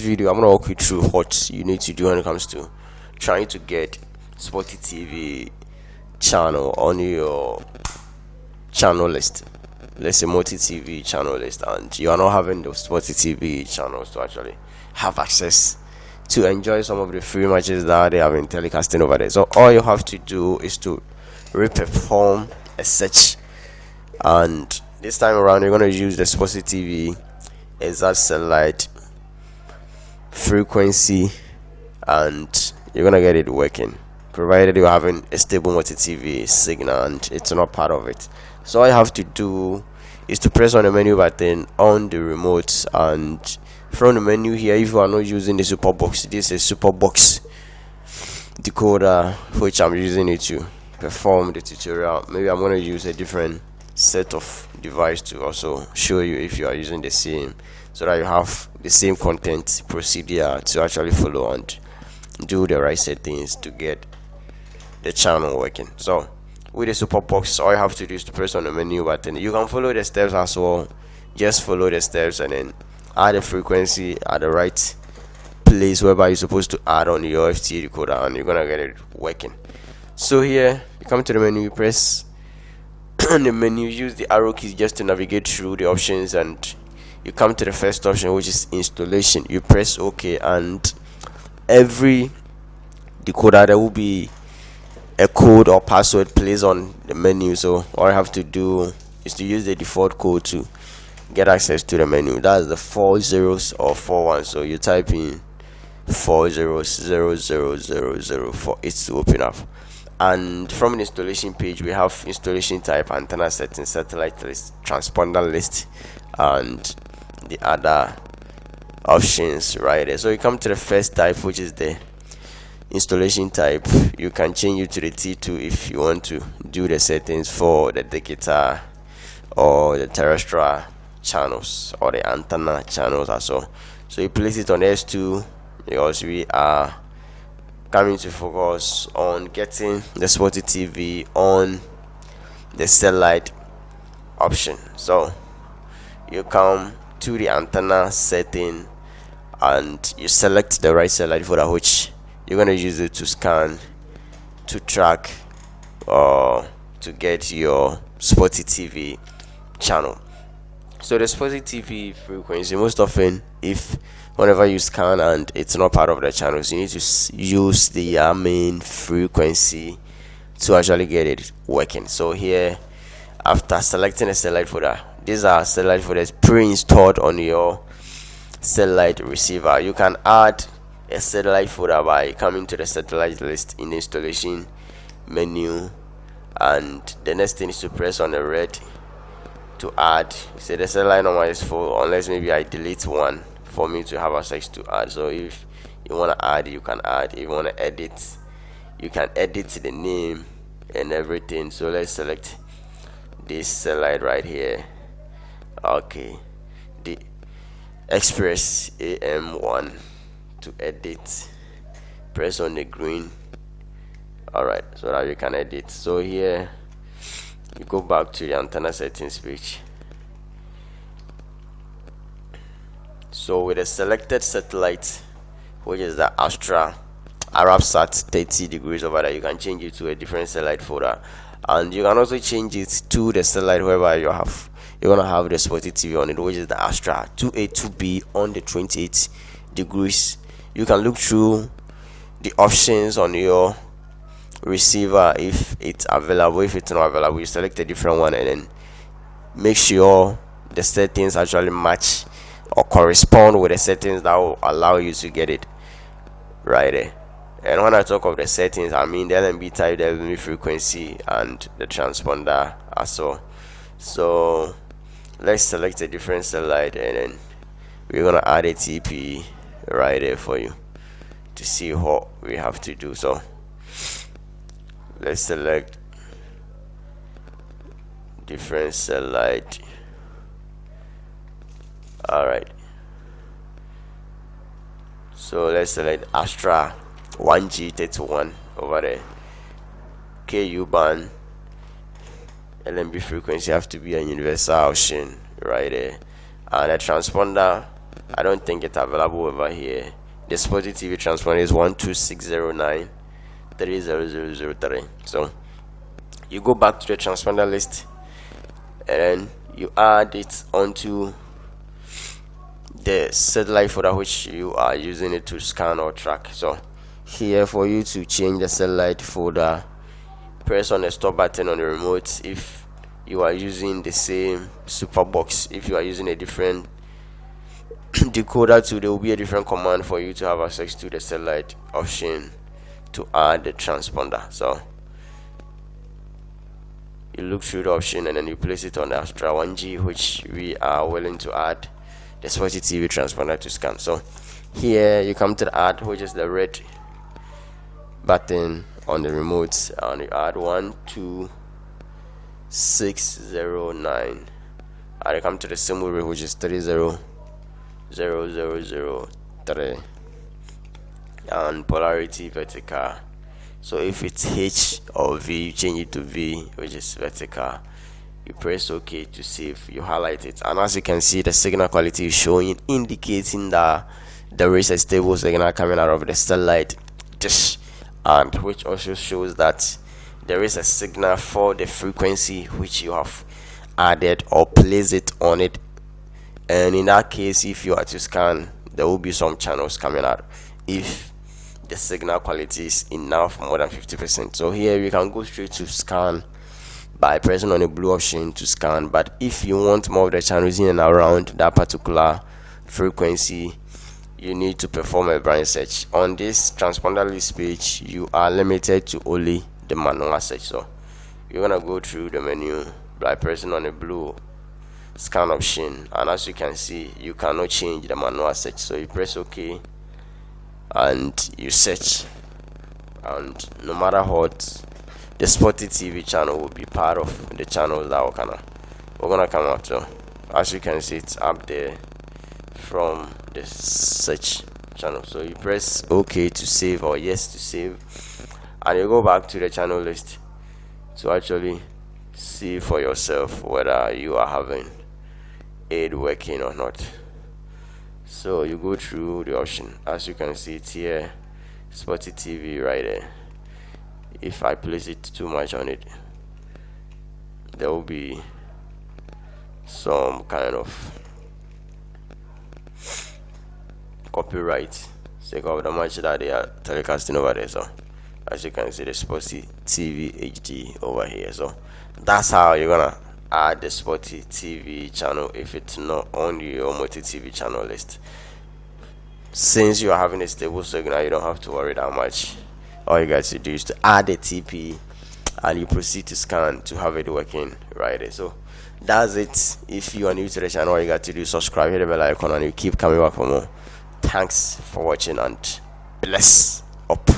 this video, I'm gonna walk you through what you need to do when it comes to trying to get SportyTV channel on your channel list. Let's say multi-TV channel list, and you are not having those SportyTV channels to actually have access to enjoy some of the free matches that they have been telecasting over there. So all you have to do is to re-perform a search, and this time around you're going to use the SportyTV exact satellite frequency, and you're going to get it working, provided you're having a stable multi-TV signal and it's not part of it. So all you have to do is to press on the menu button on the remote, and from the menu here, if you are not using the SuperBox, this is SuperBox Decoder, which I'm using it to perform the tutorial. Maybe I'm going to use a different set of device to also show you if you are using the same, so that you have the same content procedure to actually follow and do the right settings to get the channel working. So with the SuperBox, all you have to do is to press on the menu button. You can follow the steps as well. Just follow the steps and then add the frequency at the right place whereby you're supposed to add on your FT decoder, and you're gonna get it working. So here you come to the menu, you press on the menu, use the arrow keys just to navigate through the options, and you come to the first option, which is installation. You press OK, and every decoder there will be a code or password placed on the menu. So all you have to do is to use the default code to get access to the menu. That's the 4 zeros or 4 1. So you type in 400000 for it to open up. And from the installation page, we have installation type, antenna settings, satellite list, transponder list, and the other options right there. So you come to the first type, which is the installation type. You can change it to the T2 if you want to do the settings for the digital or the terrestrial channels or the antenna channels as well. So you place it on S2 because we are coming to focus on getting the SportyTV on the satellite option. So you come to the antenna setting and you select the right satellite folder, which you're going to use it to scan, to track, or to get your SportyTV channel. So the SportyTV frequency, most often, if whenever you scan and it's not part of the channels, you need to use the main frequency to actually get it working. So here, after selecting a satellite folder, these are satellite folders pre-installed on your satellite receiver. You can add a satellite folder by coming to the satellite list in the installation menu, and the next thing is to press on the red to add. Say the satellite number is full, unless maybe I delete one for me to have access to add. So if you want to add, you can add. If you want to edit, you can edit the name and everything. So let's select this satellite right here. Okay, the Express AM1 to edit. Press on the green. Alright, so that you can edit. So here you go back to the antenna settings page. So with the selected satellite, which is the Astra Arabsat 30 degrees over there, you can change it to a different satellite folder, and you can also change it to the satellite whereby you're gonna have the SportyTV on it, which is the Astra 2A2B on the 28 degrees. You can look through the options on your receiver if it's available. If it's not available, you select a different one and then make sure the settings actually match or correspond with the settings that will allow you to get it right there. And when I talk of the settings, I mean the LNB type, the LNB frequency, and the transponder as well. So let's select a different satellite, and then we're gonna add a TP right there for you to see what we have to do. So let's select different satellite. Alright, so let's select Astra 1G31 over there. KU band, LNB frequency have to be a universal option right there, and the transponder I don't think it's available over here. The SportyTV transponder is 12609300003. So you go back to the transponder list and then you add it onto the satellite folder which you are using it to scan or track. So here, for you to change the satellite folder, press on the stop button on the remote. If you are using the same SuperBox, if you are using a different decoder too, there will be a different command for you to have access to the satellite option to add the transponder. So you look through the option and then you place it on the Astra 1G, which we are willing to add the SportyTV transponder to scan. So here you come to the add, which is the red button on the remote, and you add 12609, and you come to the symbol which is 300003 and polarity vertical. So if it's H or V, you change it to V, which is vertical. You press OK to save. You highlight it, and as you can see, the signal quality is showing, indicating that there is a stable signal coming out of the satellite dish, and which also shows that there is a signal for the frequency which you have added or placed it on it. And in that case, if you are to scan, there will be some channels coming out if the signal quality is enough, more than 50%. So here you can go straight to scan by pressing on the blue option to scan. But if you want more of the channels in and around that particular frequency, you need to perform a branch search. On this transponder list page, you are limited to only the manual search. So you're gonna go through the menu by pressing on the blue scan option, and as you can see, you cannot change the manual search. So you press OK and you search, and no matter what, the SportyTV channel will be part of the channels that we're gonna come up to. As you can see, it's up there from the search channel. So you press OK to save or yes to save, and you go back to the channel list to actually see for yourself whether you are having it working or not. So you go through the option. As you can see, it's here, SportyTV right there. If I place it too much on it, there will be some kind of copyright sake of the match that they are telecasting over there. So as you can see, the SportyTV HD over here. So that's how you're gonna add the SportyTV channel if it's not on your multi-TV channel list. Since you are having a stable signal, you don't have to worry that much. All you guys to do is to add a TP and you proceed to scan to have it working right there. So that's it. If you are new to the channel, all you got to do is subscribe, hit the bell icon, and you keep coming back for more. Thanks for watching and bless up.